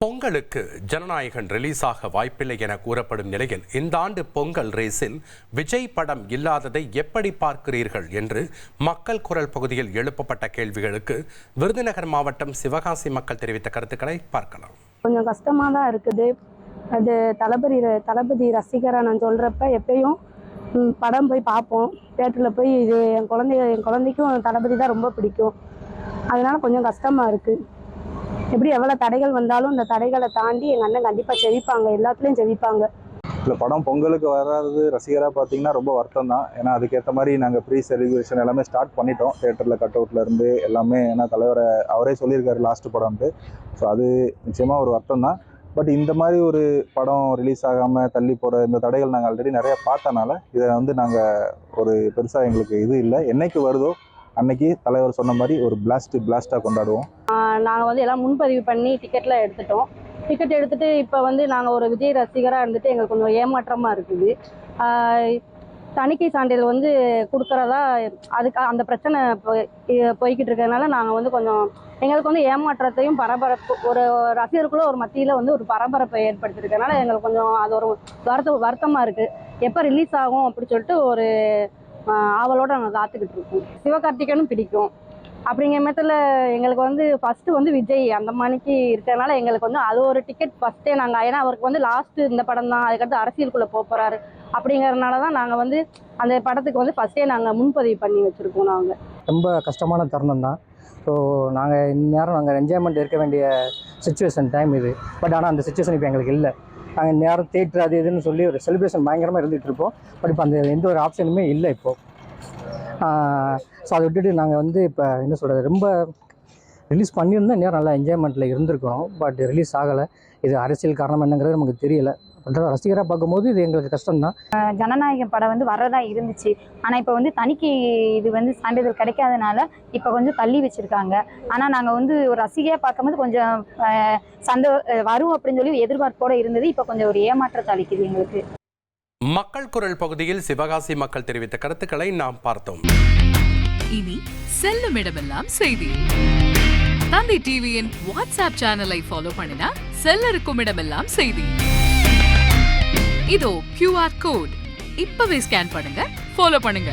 பொங்கலுக்கு ஜனநாயகன் ரிலீஸ் ஆக வாய்ப்பில்லை என கூறப்படும் நிலையில் இந்த ஆண்டு பொங்கல் ரேஸில் விஜய் படம் இல்லாததை எப்படி பார்க்கிறீர்கள் என்று மக்கள் குரல் பகுதியில் எழுப்பப்பட்ட கேள்விகளுக்கு விருதுநகர் மாவட்டம் சிவகாசி மக்கள் தெரிவித்த கருத்துக்களை பார்க்கலாம். கொஞ்சம் கஷ்டமாக தான் இருக்குது. அது தளபதி ரசிகராக நான் சொல்கிறப்ப எப்பயும் படம் போய் பார்ப்போம். தேட்டரில் போய் இது என் குழந்தைக்கும் தளபதி தான் ரொம்ப பிடிக்கும். அதனால கொஞ்சம் கஷ்டமாக இருக்குது. எப்படி எவ்வளோ தடைகள் வந்தாலும் இந்த தடைகளை தாண்டி எங்கள் அண்ணன் கண்டிப்பாக செவிப்பாங்க, எல்லாத்துலேயும் செவிப்பாங்க. இல்லை, படம் பொங்கலுக்கு வராது ரசிகராக பார்த்தீங்கன்னா ரொம்ப வருத்தம் தான். ஏன்னா அதுக்கேற்ற மாதிரி நாங்கள் ப்ரீ செலிப்ரேஷன் எல்லாமே ஸ்டார்ட் பண்ணிட்டோம். தேட்டரில் கட் அவுட்லேருந்து எல்லாமே. ஏன்னா தலைவரை அவரே சொல்லியிருக்காரு லாஸ்ட் படம்ட்டு. ஸோ அது நிச்சயமாக ஒரு வருத்தம் தான். பட் இந்த மாதிரி ஒரு படம் ரிலீஸ் ஆகாமல் தள்ளி போகிற இந்த தடைகள் நாங்கள் ஆல்ரெடி நிறையா பார்த்தனால இதை நாங்கள் ஒரு பெருசாக எங்களுக்கு இது இல்லை. என்னைக்கு வருதோ அன்னைக்கு தலைவர் சொன்ன மாதிரி ஒரு பிளாஸ்டாக கொண்டாடுவோம். நாங்கள் எல்லாம் முன்பதிவு பண்ணி டிக்கெட்லாம் எடுத்துட்டோம். டிக்கெட் எடுத்துகிட்டு இப்போ நாங்கள் ஒரு விஜய் ரசிகராக இருந்துட்டு எங்களுக்கு கொஞ்சம் ஏமாற்றமாக இருக்குது. தணிக்கை சான்றிதழ் கொடுக்குறதா அதுக்கு அந்த பிரச்சனை போய்கிட்டு இருக்கிறதுனால நாங்கள் கொஞ்சம் எங்களுக்கு ஏமாற்றத்தையும் பரபரப்பு ஒரு ரசிகருக்குள்ள ஒரு மத்தியில் ஒரு பரபரப்பை ஏற்படுத்திருக்கனால எங்களுக்கு கொஞ்சம் அது ஒரு வருத்தமாக இருக்குது. எப்போ ரிலீஸ் ஆகும் அப்படி சொல்லிட்டு ஒரு ஆவலோடு நாங்கள் காத்துக்கிட்டு இருக்கோம். சிவகார்த்திகேயனும் பிடிக்கும். அப்படிங்கிற மெத்தடில் எங்களுக்கு ஃபஸ்ட்டு விஜய் அந்த மணிக்கு இருக்கிறதுனால எங்களுக்கு அது ஒரு டிக்கெட் ஃபஸ்ட்டே நாங்கள், ஏன்னா அவருக்கு லாஸ்ட்டு இந்த படம் தான், அதுக்கடுத்து அரசியலுக்குள்ளே போகிறாரு அப்படிங்கிறதுனால தான் நாங்கள் அந்த படத்துக்கு ஃபஸ்ட்டே நாங்கள் முன்பதிவு பண்ணி வச்சுருக்கோம். நாங்கள் ரொம்ப கஷ்டமான தருணம் தான். ஸோ நாங்கள் இந்நேரம் நாங்கள் என்ஜாய்மெண்ட் இருக்க வேண்டிய சுச்சுவேஷன் டைம் இது. பட் ஆனால் அந்த சுச்சுவேஷன் இப்போ எங்களுக்கு இல்லை. நாங்கள் நேரம் தேட்டர் அது இதுன்னு சொல்லி ஒரு செலிப்ரேஷன் பயங்கரமாக இருந்துகிட்டு இருப்போம். பட் இப்போ அந்த எந்த ஒரு ஆப்ஷனுமே இல்லை இப்போது. ஸோ அதை விட்டுட்டு நாங்கள் இப்போ என்ன சொல்கிறது, ரொம்ப ரிலீஸ் பண்ணியிருந்தால் நேரம் நல்லா என்ஜாய்மெண்ட்டில் இருந்திருக்கோம். பட் ரிலீஸ் ஆகலை. இது அரசியல் காரணம் என்னங்கிறது நமக்கு தெரியலை. ரசிகராக பார்க்கும்போது இது எங்களுக்கு கஷ்டம்தான். ஜனநாயகம் படம் வரதா இருந்துச்சு. ஆனால் இப்போ தணிக்கை இது சான்றிதழ் கிடைக்காதனால இப்போ கொஞ்சம் தள்ளி வச்சுருக்காங்க. ஆனால் நாங்கள் ஒரு ரசிகையாக பார்க்கும்போது கொஞ்சம் வரும் அப்படின்னு சொல்லி எதிர்பார்ப்போடு இருந்தது. இப்போ கொஞ்சம் ஒரு ஏமாற்றத்தை அளிக்குது எங்களுக்கு. மக்கள் குரல் பகுதியில் சிவகாசி மக்கள் தெரிவித்த கருத்துக்களை நாம் பார்த்தோம். இனி செல்லும் இடமெல்லாம் செய்தி. தந்தை டிவியின் வாட்ஸ்அப் சேனலை ஃபாலோ பண்ணினா செல்ல இருக்கும் இடமெல்லாம் செய்தி. இதோ QR கோட் இப்பவே ஸ்கேன் பண்ணுங்க, ஃபாலோ பண்ணுங்க.